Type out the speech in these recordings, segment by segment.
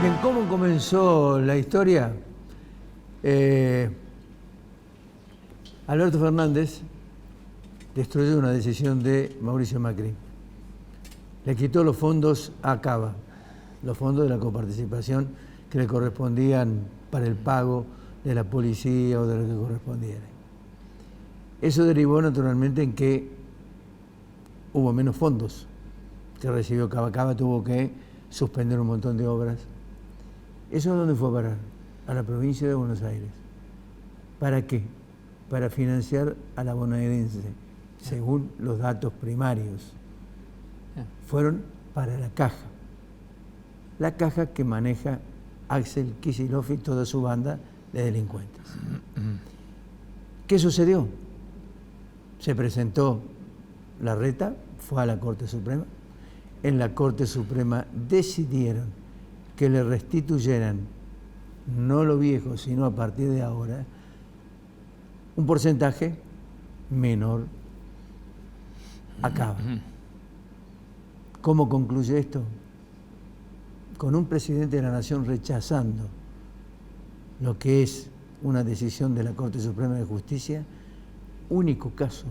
Bien, ¿cómo comenzó la historia? Alberto Fernández destruyó una decisión de Mauricio Macri. Le quitó los fondos a Cava, los fondos de la coparticipación que le correspondían para el pago de la policía o de lo que correspondiera. Eso derivó naturalmente en que hubo menos fondos que recibió Cava. Cava tuvo que suspender un montón de obras. ¿Eso a dónde fue a parar? A la provincia de Buenos Aires. ¿Para qué? Para financiar a la bonaerense, según los datos primarios. Fueron para la caja que maneja Axel Kicillof y toda su banda de delincuentes. ¿Qué sucedió? Se presentó Larreta, fue a la Corte Suprema. En la Corte Suprema decidieron que le restituyeran, no lo viejo, sino a partir de ahora, un porcentaje menor a Cava. ¿Cómo concluye esto? Con un presidente de la Nación rechazando lo que es una decisión de la Corte Suprema de Justicia, único caso,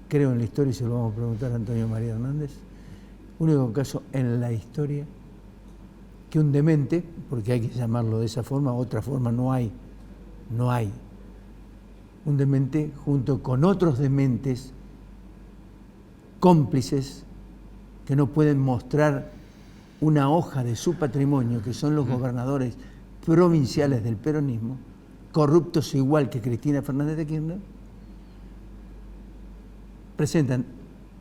creo en la historia, y se lo vamos a preguntar a Antonio María Hernández, único caso en la historia que un demente, porque hay que llamarlo de esa forma, otra forma no hay, un demente junto con otros dementes cómplices que no pueden mostrar una hoja de su patrimonio, que son los gobernadores provinciales del peronismo, corruptos igual que Cristina Fernández de Kirchner, presentan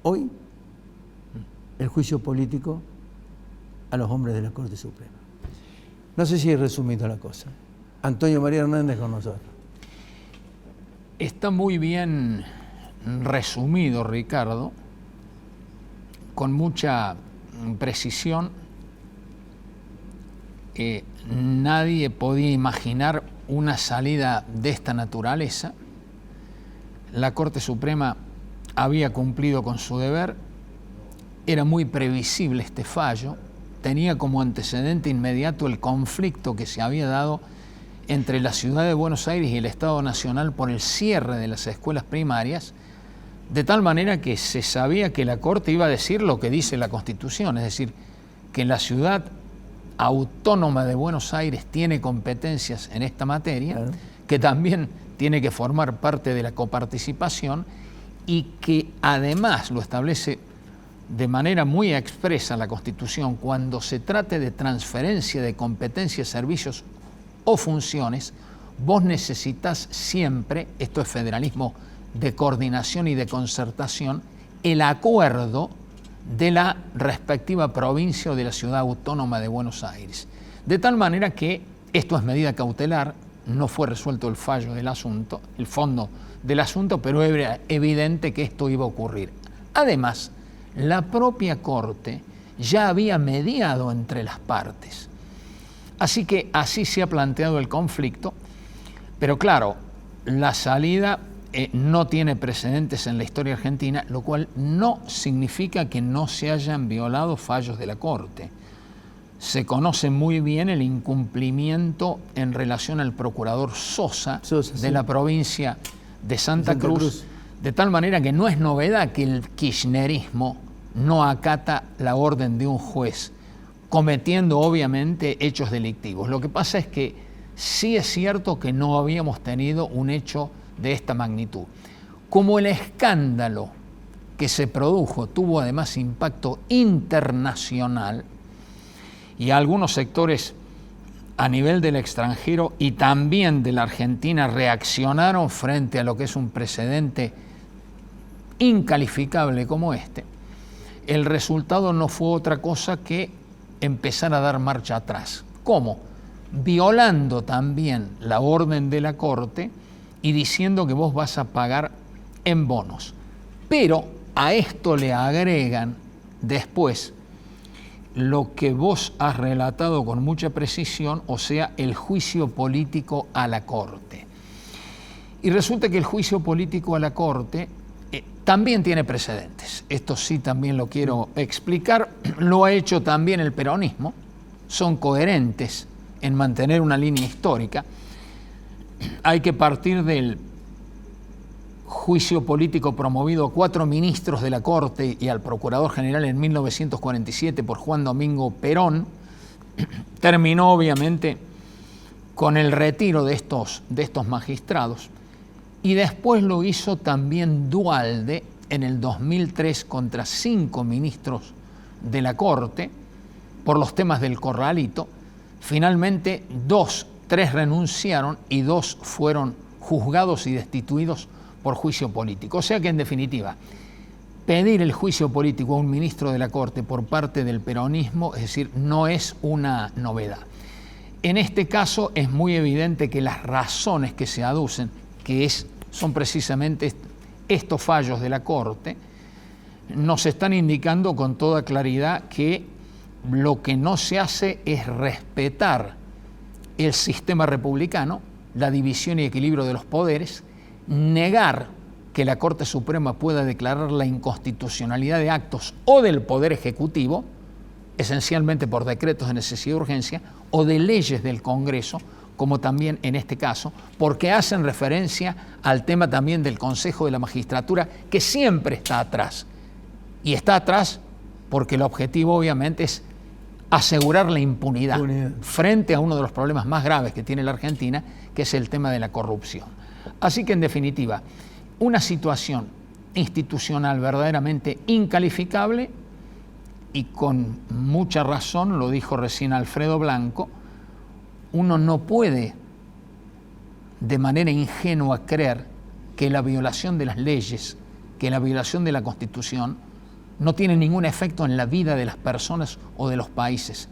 hoy el juicio político a los hombres de la Corte Suprema. No sé si he resumido la cosa. Antonio María Hernández con nosotros. Está muy bien resumido, Ricardo, con mucha precisión. Nadie podía imaginar una salida de esta naturaleza. La Corte Suprema había cumplido con su deber. Era muy previsible este fallo. Tenía como antecedente inmediato el conflicto que se había dado entre la ciudad de Buenos Aires y el Estado Nacional por el cierre de las escuelas primarias, de tal manera que se sabía que la Corte iba a decir lo que dice la Constitución, es decir, que la ciudad autónoma de Buenos Aires tiene competencias en esta materia, claro, que también tiene que formar parte de la coparticipación y que además lo establece de manera muy expresa la Constitución: cuando se trate de transferencia de competencias, servicios o funciones, vos necesitas siempre, esto es federalismo de coordinación y de concertación, el acuerdo de la respectiva provincia o de la ciudad autónoma de Buenos Aires. De tal manera que esto es medida cautelar, no fue resuelto el fallo del asunto, el fondo del asunto, pero era evidente que esto iba a ocurrir. Además, la propia Corte ya había mediado entre las partes. Así que así se ha planteado el conflicto, pero claro, la salida no tiene precedentes en la historia argentina, lo cual no significa que no se hayan violado fallos de la Corte. Se conoce muy bien el incumplimiento en relación al procurador Sosa de la provincia de Santa Cruz, de tal manera que no es novedad que el kirchnerismo no acata la orden de un juez, cometiendo obviamente hechos delictivos. Lo que pasa es que sí es cierto que no habíamos tenido un hecho de esta magnitud. Como el escándalo que se produjo tuvo además impacto internacional y algunos sectores a nivel del extranjero y también de la Argentina reaccionaron frente a lo que es un precedente incalificable como este, el resultado no fue otra cosa que empezar a dar marcha atrás. ¿Cómo? Violando también la orden de la Corte y diciendo que vos vas a pagar en bonos. Pero a esto le agregan después lo que vos has relatado con mucha precisión, o sea, el juicio político a la Corte. Y resulta que el juicio político a la Corte también tiene precedentes. Esto sí también lo quiero explicar. Lo ha hecho también el peronismo, son coherentes en mantener una línea histórica, hay que partir del juicio político promovido a 4 ministros de la Corte y al Procurador General en 1947 por Juan Domingo Perón. Terminó obviamente con el retiro de estos magistrados, y después lo hizo también Duhalde en el 2003 contra 5 ministros de la Corte por los temas del corralito. Finalmente 3 renunciaron y 2 fueron juzgados y destituidos por juicio político. O sea que, en definitiva, pedir el juicio político a un ministro de la Corte por parte del peronismo, es decir, no es una novedad. En este caso es muy evidente que las razones que se aducen, son precisamente estos fallos de la Corte, nos están indicando con toda claridad que lo que no se hace es respetar el sistema republicano, la división y equilibrio de los poderes, negar que la Corte Suprema pueda declarar la inconstitucionalidad de actos o del Poder Ejecutivo, esencialmente por decretos de necesidad y urgencia, o de leyes del Congreso, como también en este caso, porque hacen referencia al tema también del Consejo de la Magistratura, que siempre está atrás. Y está atrás porque el objetivo obviamente es asegurar la impunidad frente a uno de los problemas más graves que tiene la Argentina, que es el tema de la corrupción. Así que, en definitiva, una situación institucional verdaderamente incalificable, y con mucha razón, lo dijo recién Alfredo Blanco, uno no puede de manera ingenua creer que la violación de las leyes, que la violación de la Constitución no tiene ningún efecto en la vida de las personas o de los países.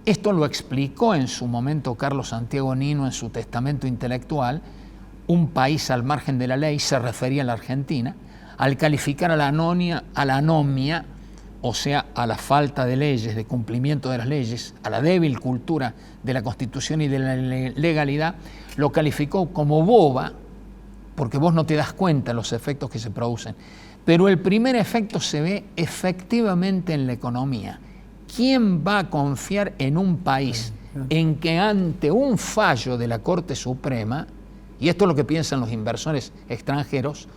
Esto lo explicó en su momento Carlos Santiago Nino en su testamento intelectual, Un país al margen de la ley, se refería a la Argentina, al calificar a la anomia, o sea, a la falta de leyes, de cumplimiento de las leyes, a la débil cultura de la Constitución y de la legalidad, lo calificó como boba, porque vos no te das cuenta de los efectos que se producen. Pero el primer efecto se ve efectivamente en la economía. ¿Quién va a confiar en un país en que ante un fallo de la Corte Suprema, y esto es lo que piensan los inversores extranjeros,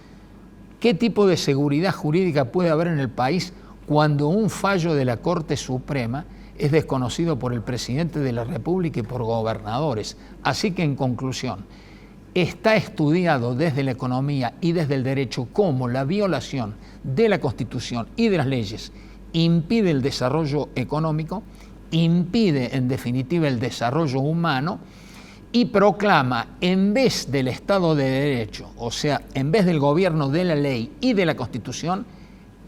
qué tipo de seguridad jurídica puede haber en el país cuando un fallo de la Corte Suprema es desconocido por el presidente de la República y por gobernadores? Así que, en conclusión, está estudiado desde la economía y desde el derecho cómo la violación de la Constitución y de las leyes impide el desarrollo económico, impide en definitiva el desarrollo humano, y proclama, en vez del Estado de Derecho, o sea, en vez del gobierno de la ley y de la Constitución,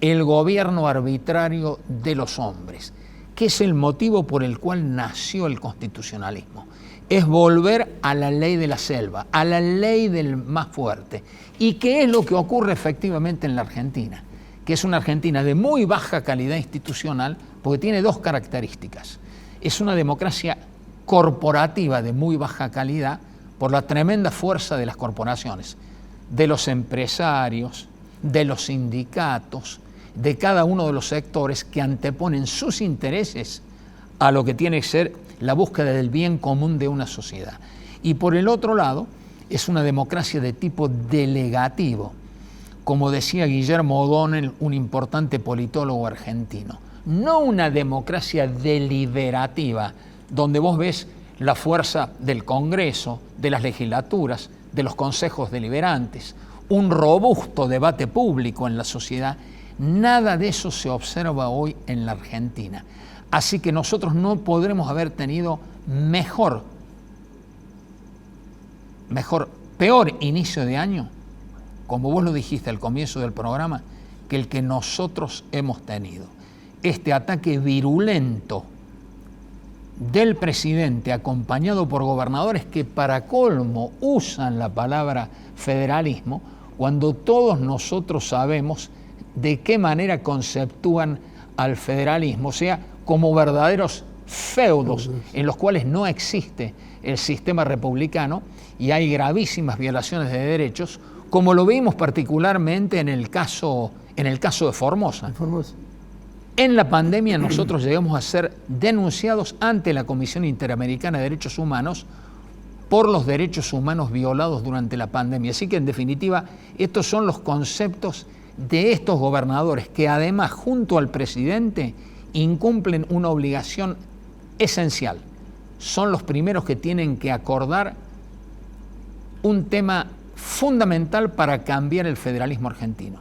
el gobierno arbitrario de los hombres, que es el motivo por el cual nació el constitucionalismo. Es volver a la ley de la selva, a la ley del más fuerte. ¿Y qué es lo que ocurre efectivamente en la Argentina? Que es una Argentina de muy baja calidad institucional, porque tiene 2 características. Es una democracia corporativa de muy baja calidad por la tremenda fuerza de las corporaciones, de los empresarios, de los sindicatos, de cada uno de los sectores que anteponen sus intereses a lo que tiene que ser la búsqueda del bien común de una sociedad. Y por el otro lado, es una democracia de tipo delegativo, como decía Guillermo O'Donnell, un importante politólogo argentino. No una democracia deliberativa, donde vos ves la fuerza del Congreso, de las legislaturas, de los consejos deliberantes, un robusto debate público en la sociedad. Nada de eso se observa hoy en la Argentina. Así que nosotros no podremos haber tenido peor inicio de año, como vos lo dijiste al comienzo del programa, que el que nosotros hemos tenido. Este ataque virulento del presidente, acompañado por gobernadores que para colmo usan la palabra federalismo, cuando todos nosotros sabemos de qué manera conceptúan al federalismo, o sea, como verdaderos feudos en los cuales no existe el sistema republicano y hay gravísimas violaciones de derechos, como lo vimos particularmente en el caso de Formosa. En la pandemia nosotros llegamos a ser denunciados ante la Comisión Interamericana de Derechos Humanos por los derechos humanos violados durante la pandemia. Así que, en definitiva, estos son los conceptos de estos gobernadores que, además, junto al presidente, incumplen una obligación esencial. Son los primeros que tienen que acordar un tema fundamental para cambiar el federalismo argentino.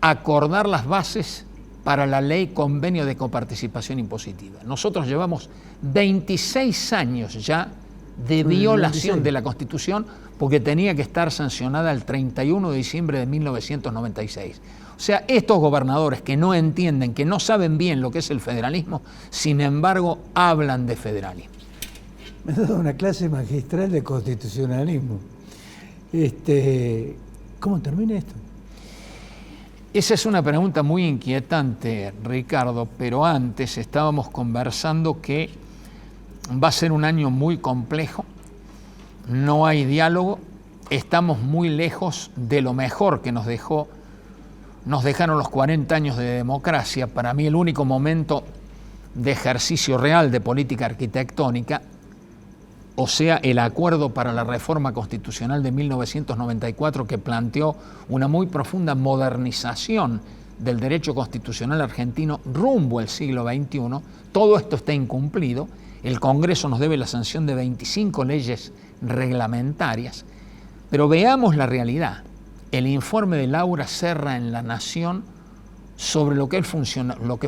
Acordar las bases para la ley convenio de coparticipación impositiva. Nosotros llevamos 26 años ya de violación de la Constitución porque tenía que estar sancionada el 31 de diciembre de 1996. O sea, estos gobernadores que no entienden, que no saben bien lo que es el federalismo, sin embargo, hablan de federalismo. Me has dado una clase magistral de constitucionalismo. ¿Cómo termina esto? Esa es una pregunta muy inquietante, Ricardo, pero antes estábamos conversando que va a ser un año muy complejo, no hay diálogo, estamos muy lejos de lo mejor que nos dejaron los 40 años de democracia. Para mí el único momento de ejercicio real de política arquitectónica, o sea, el acuerdo para la reforma constitucional de 1994 que planteó una muy profunda modernización del derecho constitucional argentino rumbo al siglo XXI, todo esto está incumplido. El Congreso nos debe la sanción de 25 leyes reglamentarias, pero veamos la realidad. El informe de Laura Serra en La Nación sobre lo que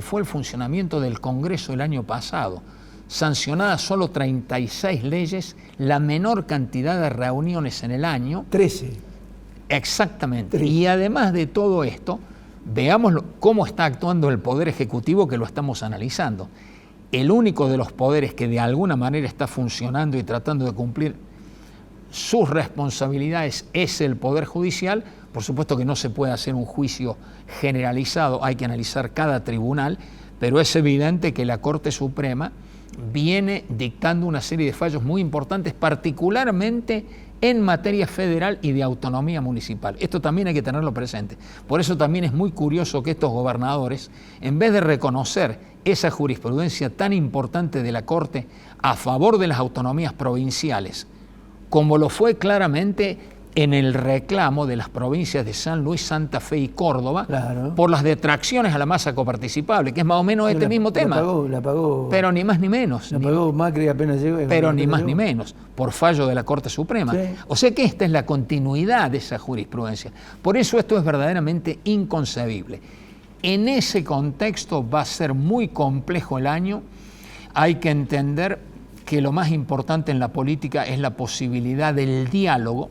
fue el funcionamiento del Congreso el año pasado, sancionadas solo 36 leyes, la menor cantidad de reuniones en el año. 13. Exactamente. 13. Y además de todo esto, veamos cómo está actuando el Poder Ejecutivo, que lo estamos analizando. El único de los poderes que de alguna manera está funcionando y tratando de cumplir sus responsabilidades es el Poder Judicial. Por supuesto que no se puede hacer un juicio generalizado, hay que analizar cada tribunal, pero es evidente que la Corte Suprema viene dictando una serie de fallos muy importantes, particularmente en materia federal y de autonomía municipal. Esto también hay que tenerlo presente. Por eso también es muy curioso que estos gobernadores, en vez de reconocer esa jurisprudencia tan importante de la Corte a favor de las autonomías provinciales, como lo fue claramente en el reclamo de las provincias de San Luis, Santa Fe y Córdoba, claro, por las detracciones a la masa coparticipable, que es más o menos este mismo tema. La pagó, pero ni más ni menos. La pagó Macri apenas llegó. Pero ni más ni menos, por fallo de la Corte Suprema. Sí. O sea que esta es la continuidad de esa jurisprudencia. Por eso esto es verdaderamente inconcebible. En ese contexto va a ser muy complejo el año. Hay que entender que lo más importante en la política es la posibilidad del diálogo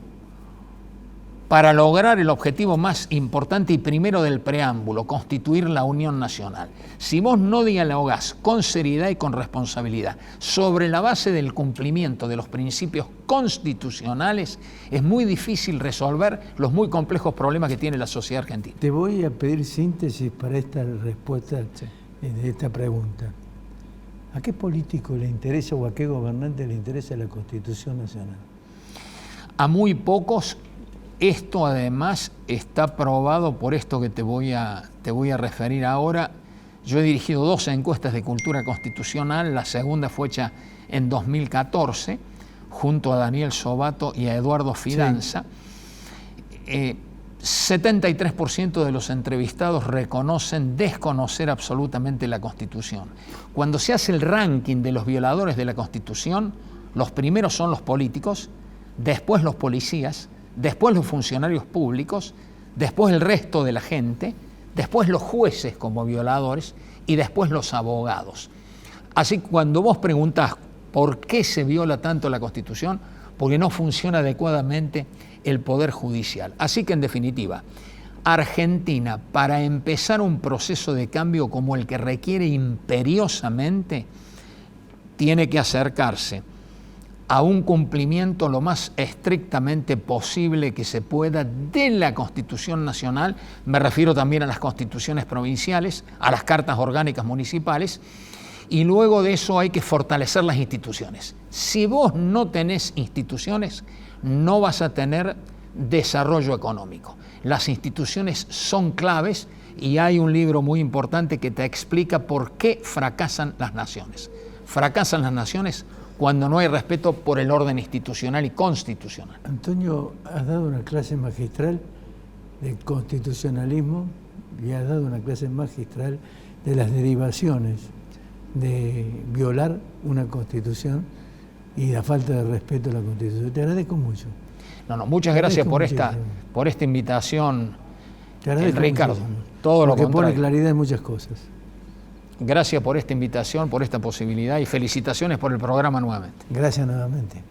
para lograr el objetivo más importante y primero del preámbulo, constituir la Unión Nacional. Si vos no dialogás con seriedad y con responsabilidad sobre la base del cumplimiento de los principios constitucionales, es muy difícil resolver los muy complejos problemas que tiene la sociedad argentina. Te voy a pedir síntesis para esta respuesta de esta pregunta. ¿A qué político le interesa o a qué gobernante le interesa la Constitución Nacional? A muy pocos. Esto además está probado por esto que te voy a referir ahora. Yo he dirigido 2 encuestas de cultura constitucional, la segunda fue hecha en 2014, junto a Daniel Sobato y a Eduardo Fidanza. Sí. 73% de los entrevistados reconocen desconocer absolutamente la Constitución. Cuando se hace el ranking de los violadores de la Constitución, los primeros son los políticos, después los policías, después los funcionarios públicos, después el resto de la gente, después los jueces como violadores y después los abogados. Así que cuando vos preguntás por qué se viola tanto la Constitución, porque no funciona adecuadamente el Poder Judicial. Así que en definitiva, Argentina, para empezar un proceso de cambio como el que requiere imperiosamente, tiene que acercarse a un cumplimiento lo más estrictamente posible que se pueda de la Constitución Nacional, me refiero también a las constituciones provinciales, a las cartas orgánicas municipales, y luego de eso hay que fortalecer las instituciones. Si vos no tenés instituciones, no vas a tener desarrollo económico. Las instituciones son claves y hay un libro muy importante que te explica por qué fracasan las naciones. Fracasan las naciones cuando no hay respeto por el orden institucional y constitucional. Antonio, has dado una clase magistral de constitucionalismo y has dado una clase magistral de las derivaciones de violar una constitución y la falta de respeto a la constitución. Te agradezco mucho. No, muchas gracias por esta invitación, Te agradezco Ricardo. muchísimo, Todo lo porque contrario. pone claridad en muchas cosas. Gracias por esta invitación, por esta posibilidad y felicitaciones por el programa nuevamente. Gracias nuevamente.